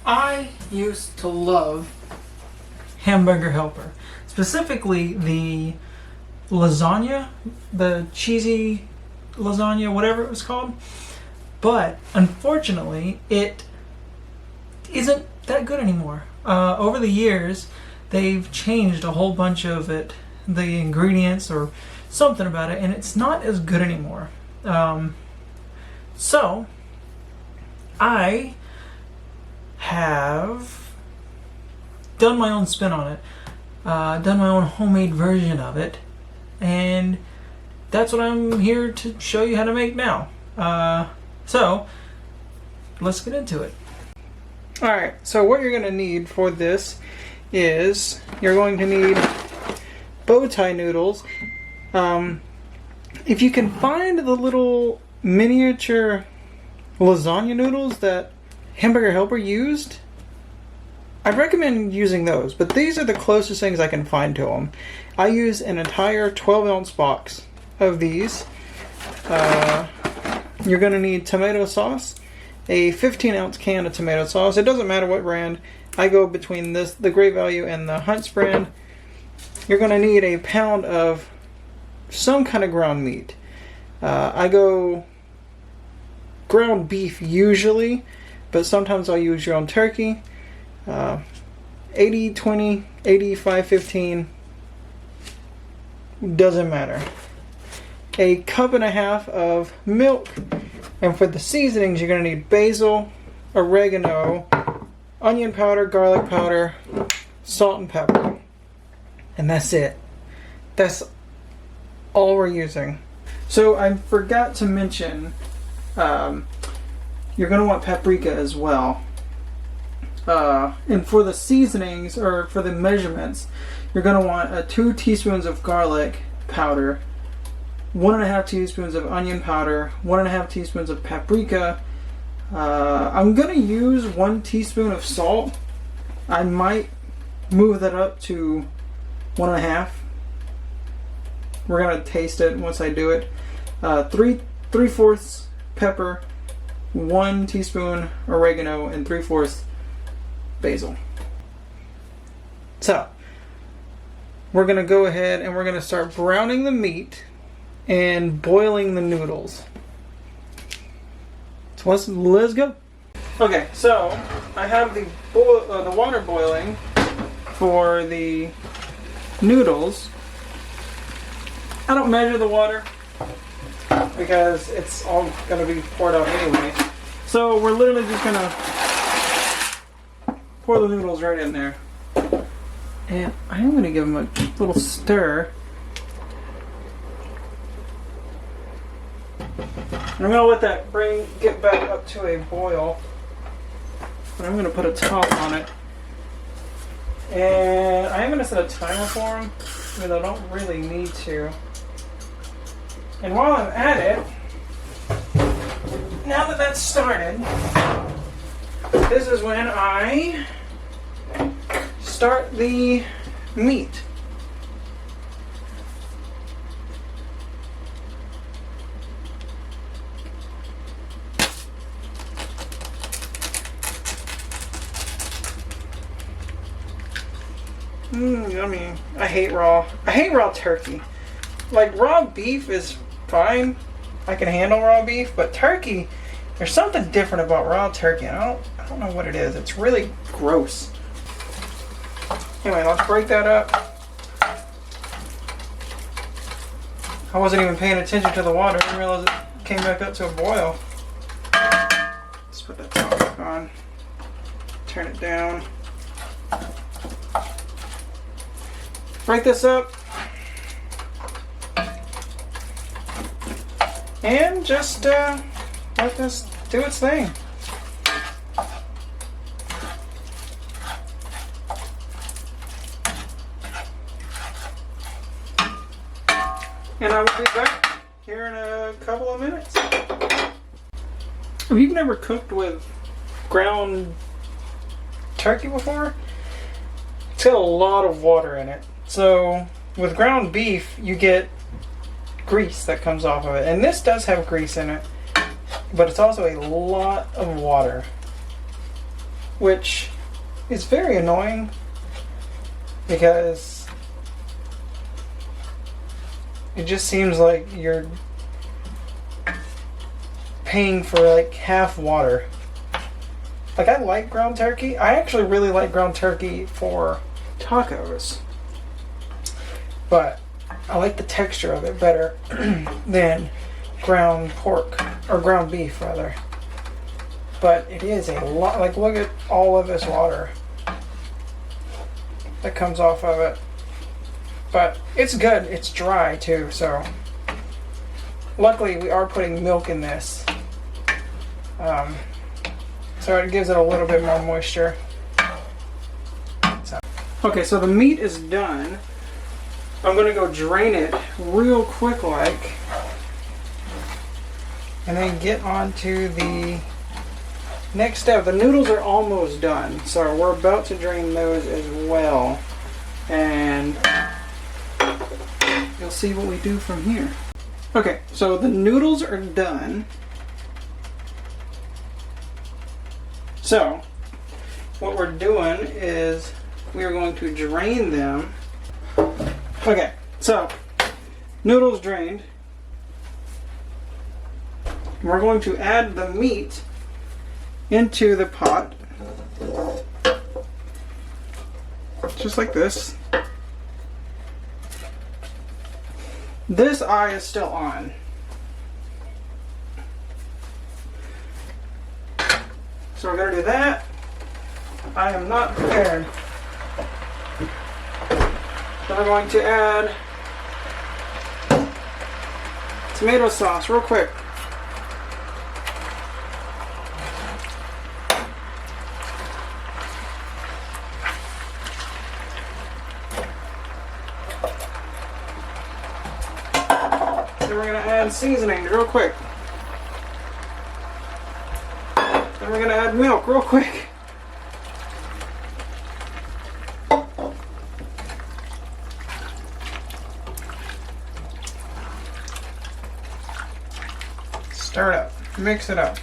I used to love Hamburger Helper, specifically the lasagna, the cheesy lasagna, whatever it was called. But unfortunately, it isn't that good anymore. Over the years, they've changed a whole bunch of it, the ingredients or something about it, and it's not as good anymore. So I have done my own spin on it, done my own homemade version of it, and that's what I'm here to show you how to make now. So let's get into it. Alright, so what you're going to need for this is you're going to need bow tie noodles. If you can find the little miniature lasagna noodles that Hamburger Helper used, I'd recommend using those, but these are the closest things I can find to them. I use an entire 12-ounce box of these. You're going to need tomato sauce, a 15-ounce can of tomato sauce. It doesn't matter what brand. I go between this, the Great Value, and the Hunt's brand. You're going to need a pound of some kind of ground meat. I go ground beef usually, but sometimes I'll use your own turkey. 80-20, 85-15, doesn't matter. A cup and a half of milk, and for the seasonings you're going to need basil, oregano, onion powder, garlic powder, salt and pepper, and that's it. That's all we're using. So I forgot to mention, you're going to want paprika as well. And for the seasonings, or for the measurements, you're going to want 2 teaspoons of garlic powder, 1.5 teaspoons of onion powder, 1.5 teaspoons of paprika. I'm going to use 1 teaspoon of salt. I might move that up to 1.5. We're going to taste it once I do it. 3/4 pepper, 1 teaspoon oregano, and 3/4 basil. So we're going to go ahead and we're going to start browning the meat and boiling the noodles. So let's go. Okay, so I have the water boiling for the noodles. I don't measure the water because it's all going to be poured out anyway. So we're literally just going to pour the noodles right in there. And I'm going to give them a little stir. I'm going to let that get back up to a boil. And I'm going to put a top on it. And I am going to set a timer for them, even though I don't really need to. And while I'm at it, now that that's started, this is when I start the meat. Yummy. I hate raw turkey. Like, raw beef is fine. I can handle raw beef, but turkey, there's something different about raw turkey. I don't know what it is. It's really gross. Anyway, let's break that up. I wasn't even paying attention to the water. I didn't realize it came back up to a boil. Let's put that top back on. Turn it down. Break this up. And just let this do its thing. And I will be back here in a couple of minutes. If you've never cooked with ground turkey before, it's got a lot of water in it. So with ground beef, you get grease that comes off of it. And this does have grease in it, but it's also a lot of water. which is very annoying because it just seems like you're paying for like half water. Like, I like ground turkey. I actually really like ground turkey for tacos. But I like the texture of it better than ground pork, or ground beef rather. But it is a lot, like, look at all of this water that comes off of it. But it's good, it's dry too, so luckily we are putting milk in this. So it gives it a little bit more moisture. Okay, so the meat is done. I'm gonna go drain it real quick like, and then get on to the next step. The noodles are almost done, so we're about to drain those as well. And you'll see what we do from here. Okay, so the noodles are done. So, what we're doing is we are going to drain them. Okay, so noodles drained. We're going to add the meat into the pot. Just like this. This eye is still on. So we're going to do that. I am not prepared. Then we're going to add tomato sauce real quick. Then we're going to add seasoning real quick. Then we're going to add milk real quick. Stir it up. Mix it up.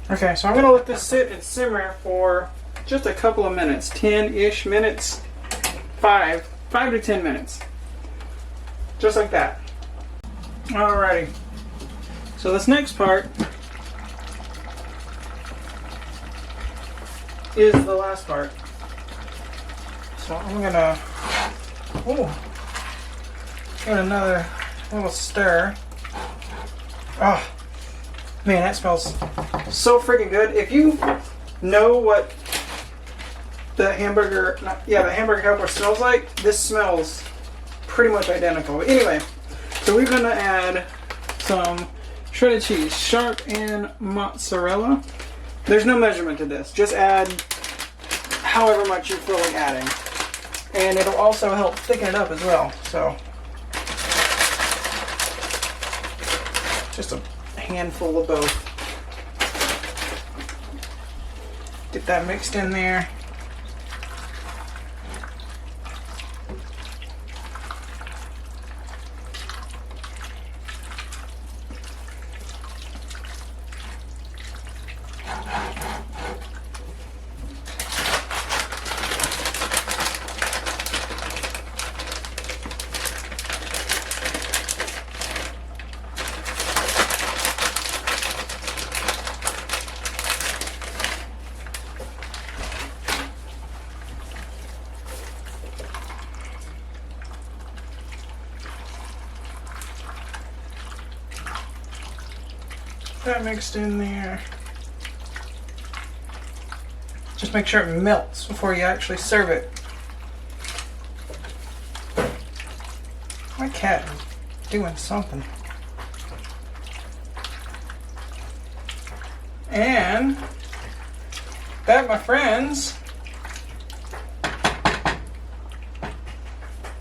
Okay, so I'm going to let this sit and simmer for just a couple of minutes. 10-ish minutes. 5 to 10 minutes. Just like that. Alrighty. So this next part is the last part. So I'm gonna give it another little stir. Oh man, that smells so freaking good. If you know what the Hamburger Helper smells like, this smells pretty much identical. But anyway, so we're gonna add some shredded cheese, sharp and mozzarella. There's no measurement to this. Just add however much you feel like adding. And it'll also help thicken it up as well. So just a handful of both. Get that mixed in there. That mixed in there. Just make sure it melts before you actually serve it. My cat is doing something. And that, my friends,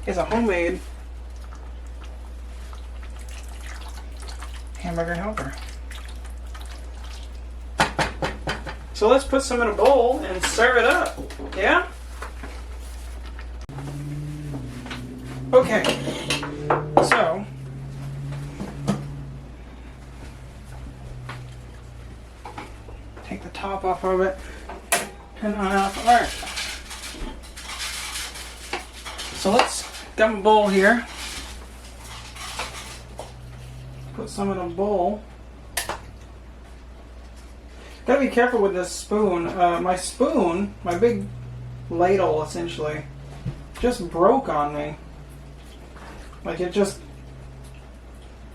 is a homemade Hamburger Helper. So let's put some in a bowl and serve it up. Yeah? Okay. So the top off of it. And off. Alright. So let's get my bowl here. Put some in a bowl. Gotta be careful with this spoon. My spoon, my big ladle essentially, just broke on me. Like it just,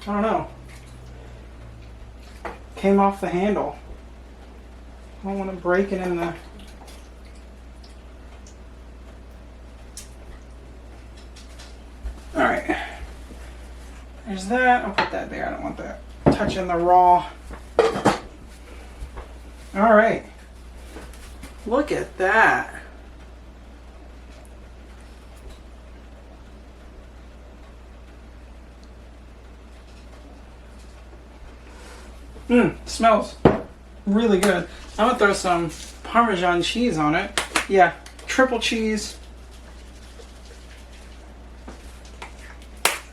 I don't know, came off the handle. I don't want to break it in the... Alright. There's that. I'll put that there. I don't want that touching the raw. Alright. Look at that. Smells really good. I'm gonna throw some Parmesan cheese on it. Yeah, triple cheese.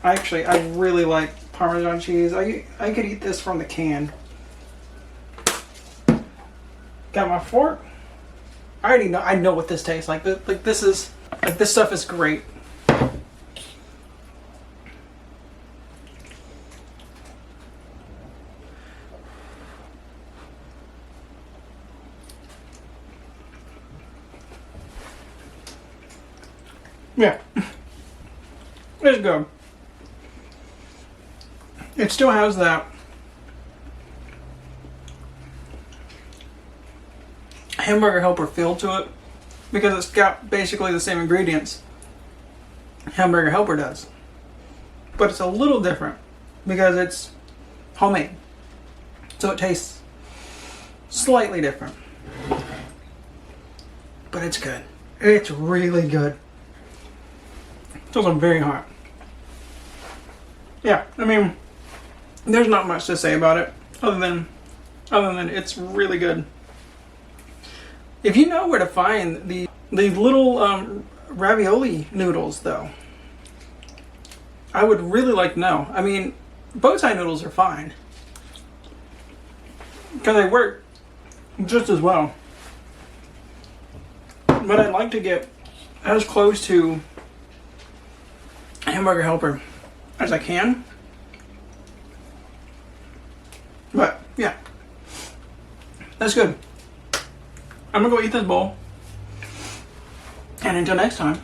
I really like Parmesan cheese. I could eat this from the can. Got my fork. I know what this tastes like. This stuff is great. Yeah, it's good. It still has that Hamburger Helper feel to it because it's got basically the same ingredients Hamburger Helper does, but it's a little different because it's homemade, so it tastes slightly different, but it's good. It's really good. It's also very hot. Yeah, I mean, there's not much to say about it other than it's really good. If you know where to find the little ravioli noodles, though, I would really like to know. I mean, bow tie noodles are fine because they work just as well, but I'd like to get as close to Hamburger Helper as I can. But yeah, that's good. I'm gonna go eat this bowl, and until next time,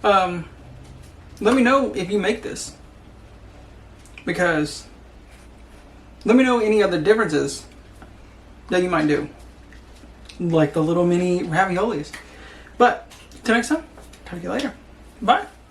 let me know if you make this, because let me know any other differences that you might do, like the little mini raviolis. But till next time, talk to you later. Bye.